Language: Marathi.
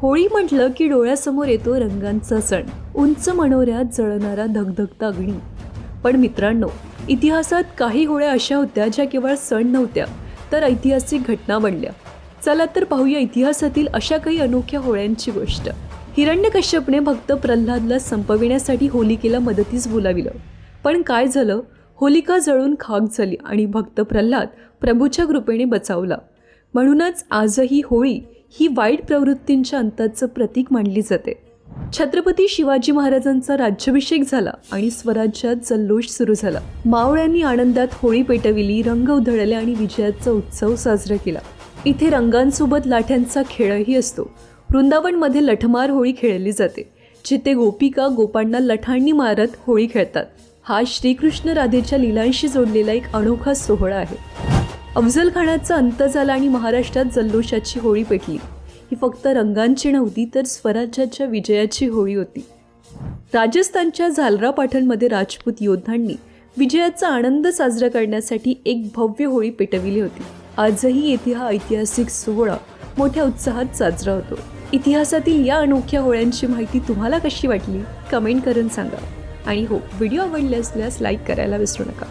होळी म्हटलं की डोळ्यासमोर येतो रंगांचा सण, उंच मनोऱ्यात जळणारा धगधगता अग्नी. पण मित्रांनो, इतिहासात काही होळ्या अशा होत्या ज्या केवळ सण नव्हत्या तर ऐतिहासिक घटना बनल्या. चला तर पाहूया इतिहासातील अशा काही अनोख्या होळ्यांची गोष्ट. हिरण्यकश्यपने भक्त प्रल्हादला संपविण्यासाठी होलिकेला मदतीस बोलाविलं. पण काय झालं? होलिका जळून खाक झाली आणि भक्त प्रल्हाद प्रभूच्या कृपेने बचावला. म्हणूनच आजही होळी ही वाईट प्रवृत्तींच्या अंताचं प्रतीक मानली जाते. छत्रपती शिवाजी महाराजांचा राज्याभिषेक झाला आणि स्वराज्यात जल्लोष सुरू झाला. मावळ्यांनी आनंदात होळी पेटविली, रंग उधळले आणि विजयाचा उत्सव साजरा केला. इथे रंगांसोबत लाठ्यांचा खेळही असतो. वृंदावनमध्ये लठमार होळी खेळली जाते, जिथे गोपिका गोपांना लठांनी मारत होळी खेळतात. हा श्रीकृष्ण राधेच्या लीलांशी जोडलेला एक अनोखा सोहळा आहे. अफजल खानाचा अंत झाला आणि महाराष्ट्रात जल्लोषाची होळी पेटली. ही फक्त रंगांची नव्हती तर स्वराज्याच्या विजयाची होळी होती. राजस्थानच्या झालरा पाटणमध्ये राजपूत योद्धांनी विजयाचा आनंद साजरा करण्यासाठी एक भव्य होळी पेटविली होती. आजही येथे हा ऐतिहासिक सोहळा मोठ्या उत्साहात साजरा होतो. इतिहासातील या अनोख्या होळ्यांची माहिती तुम्हाला कशी वाटली कमेंट करून सांगा. आणि हो, व्हिडिओ आवडले असल्यास लाईक करायला विसरू नका.